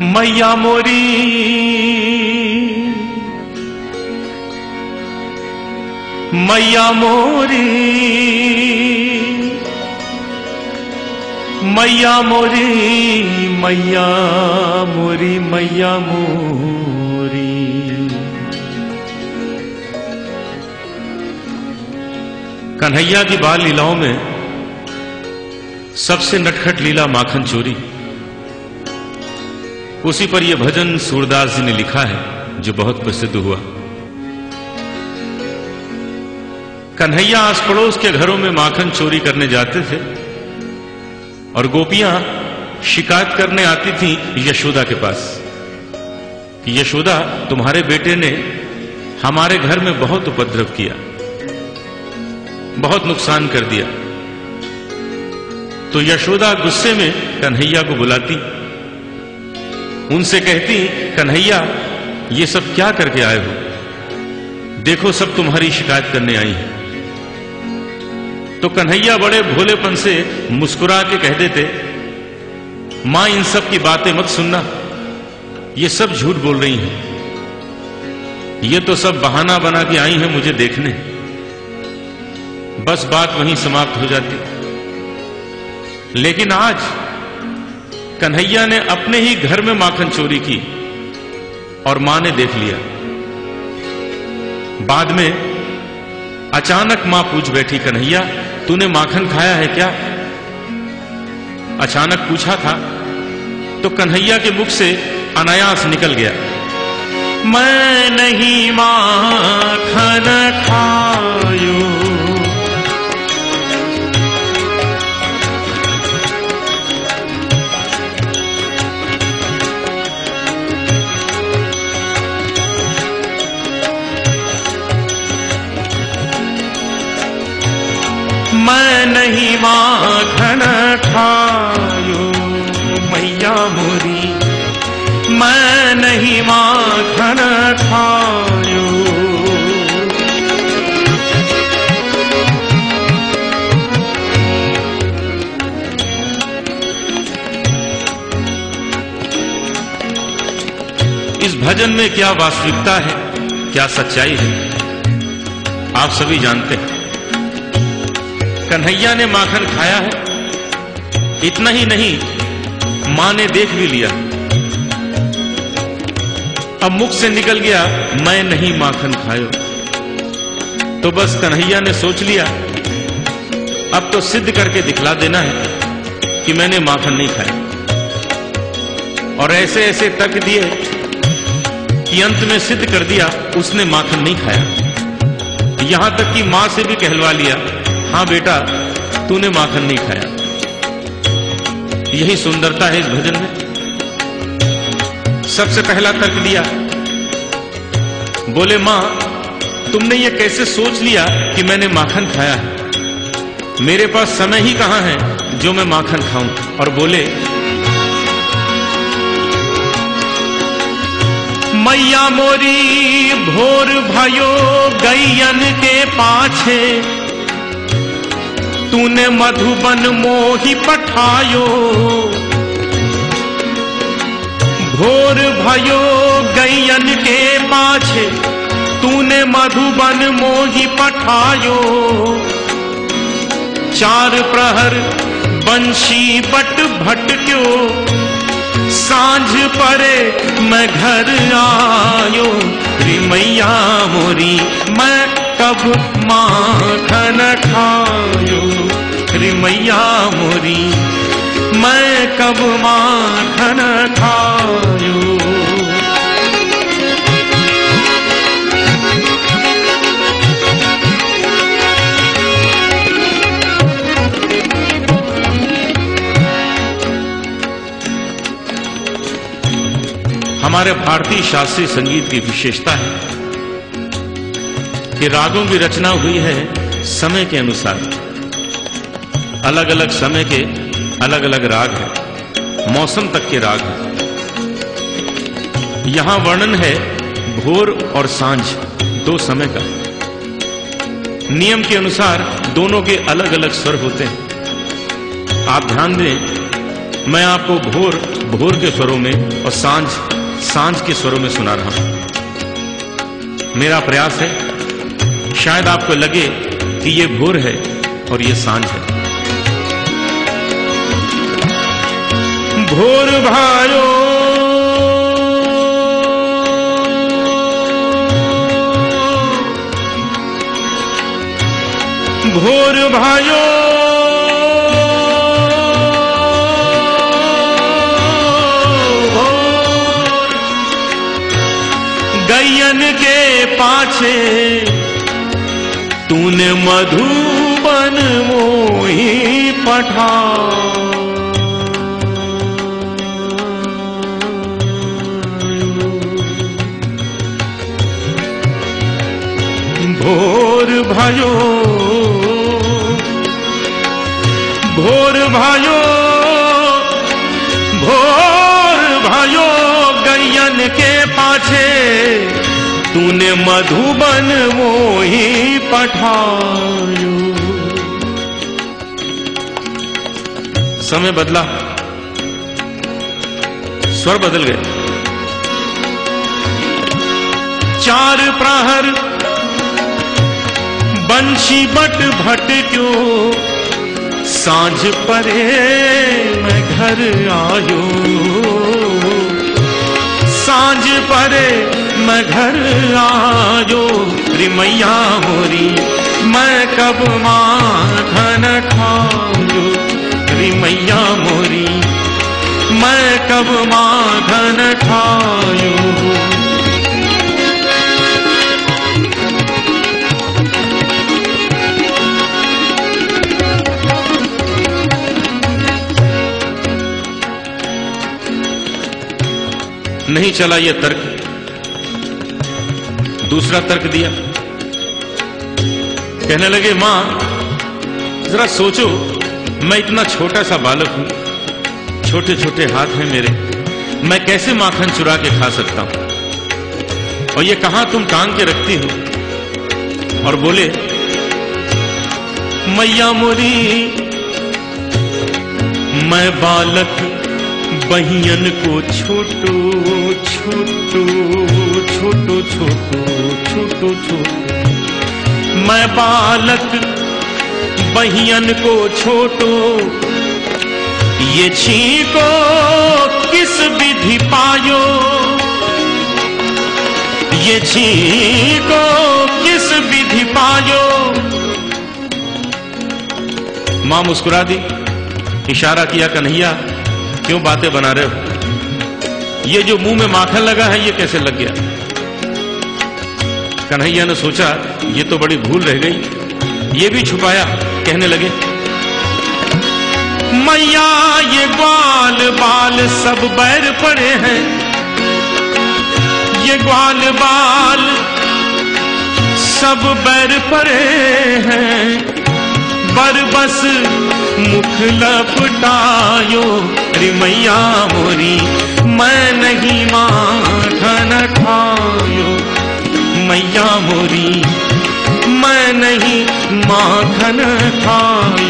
मैया मोरी मैया मोरी मैया मोरी मैया मोरी मैया मोरी। कन्हैया की बाल लीलाओं में सबसे नटखट लीला माखन चोरी। उसी पर यह भजन सूरदास जी ने लिखा है जो बहुत प्रसिद्ध हुआ। कन्हैया आस पड़ोस के घरों में माखन चोरी करने जाते थे और गोपियां शिकायत करने आती थीं यशोदा के पास कि यशोदा, तुम्हारे बेटे ने हमारे घर में बहुत उपद्रव किया, बहुत नुकसान कर दिया। तो यशोदा गुस्से में कन्हैया को बुलाती, उनसे कहती, कन्हैया ये सब क्या करके आए हो? देखो सब तुम्हारी शिकायत करने आई है। तो कन्हैया बड़े भोलेपन से मुस्कुरा के कह देते, मां इन सब की बातें मत सुनना, ये सब झूठ बोल रही हैं, ये तो सब बहाना बना के आई हैं मुझे देखने। बस बात वहीं समाप्त हो जाती। लेकिन आज कन्हैया ने अपने ही घर में माखन चोरी की और मां ने देख लिया। बाद में अचानक मां पूछ बैठी, कन्हैया तूने माखन खाया है क्या? अचानक पूछा था तो कन्हैया के मुख से अनायास निकल गया, मैं नहीं माखन खायो। मैं नहीं माखन खायो मैया मोरी, मैं नहीं माखन खायो। इस भजन में क्या वास्तविकता है, क्या सच्चाई है, आप सभी जानते हैं। कन्हैया ने माखन खाया है, इतना ही नहीं मां ने देख भी लिया। अब मुख से निकल गया, मैं नहीं माखन खायो। तो बस कन्हैया ने सोच लिया, अब तो सिद्ध करके दिखला देना है कि मैंने माखन नहीं खाया। और ऐसे ऐसे तर्क दिए कि अंत में सिद्ध कर दिया उसने माखन नहीं खाया। यहां तक कि मां से भी कहलवा लिया, हां बेटा तूने माखन नहीं खाया। यही सुंदरता है इस भजन में। सबसे पहला तर्क दिया, बोले मां तुमने ये कैसे सोच लिया कि मैंने माखन खाया है? मेरे पास समय ही कहां है जो मैं माखन खाऊं। और बोले, मैया मोरी भोर भयो गैयन के पाछे, तूने मधुबन मोही पठायो। भोर भयो गैयन के पाछे, तूने मधुबन मोही पठायो। चार प्रहर बंशी बट भटक्यो, सांझ परे मैं घर आयो। रे मैया मोरी मैं कब माखन खायो, रे मैया मोरी मैं कब माखन खायो। हमारे भारतीय शास्त्रीय संगीत की विशेषता है कि रागों की रचना हुई है समय के अनुसार। अलग अलग समय के अलग अलग राग हैं, मौसम तक के राग हैं। यहां वर्णन है भोर और सांझ दो समय का। नियम के अनुसार दोनों के अलग अलग स्वर होते हैं। आप ध्यान दें, मैं आपको भोर भोर के स्वरों में और सांझ सांझ के स्वरों में सुना रहा हूं। मेरा प्रयास है शायद आपको लगे कि ये भोर है और ये सांझ है। भोर भायो भोर भायो गैयन के पाछे तूने मधुबन मोही पठा। भोर भयो भोर भयो भोर भयो गैयन के पाछे तूने मधुबन मोही पठायो। समय बदला, स्वर बदल गए। चार प्रहर बंशी बट भटक्यो सांझ परे मैं घर आयो। सांझ परे मैं घर आयो रे मैया मोरी मैं कब माखन खायो। रे मैया मोरी मैं कब माखन खायो। नहीं चला ये तर्क, दूसरा तर्क दिया। कहने लगे मां जरा सोचो मैं इतना छोटा सा बालक हूं, छोटे छोटे हाथ हैं मेरे, मैं कैसे माखन चुरा के खा सकता हूं। और ये कहां तुम टांग के रखती हो। और बोले मैया मोरी मैं बालक बहियन को छोटो छोटो छोटो छोटो छोटो छोटो मैं बालक बहियन को छोटो ये छीको किस विधि पायो। ये छीको किस विधि पायो। मां मुस्कुरा दी, इशारा किया कन्हैया क्यों बातें बना रहे हो, ये जो मुंह में माखन लगा है ये कैसे लग गया। कन्हैया ने सोचा ये तो बड़ी भूल रह गई, ये भी छुपाया। कहने लगे मैया ये ग्वाल बाल सब बैर पड़े हैं। ये ग्वाल बाल सब बैर पड़े हैं। बरबस मुख लपटायो रे मैया मोरी मैं नहीं माखन खायो। मैया मोरी मैं नहीं माखन खायो।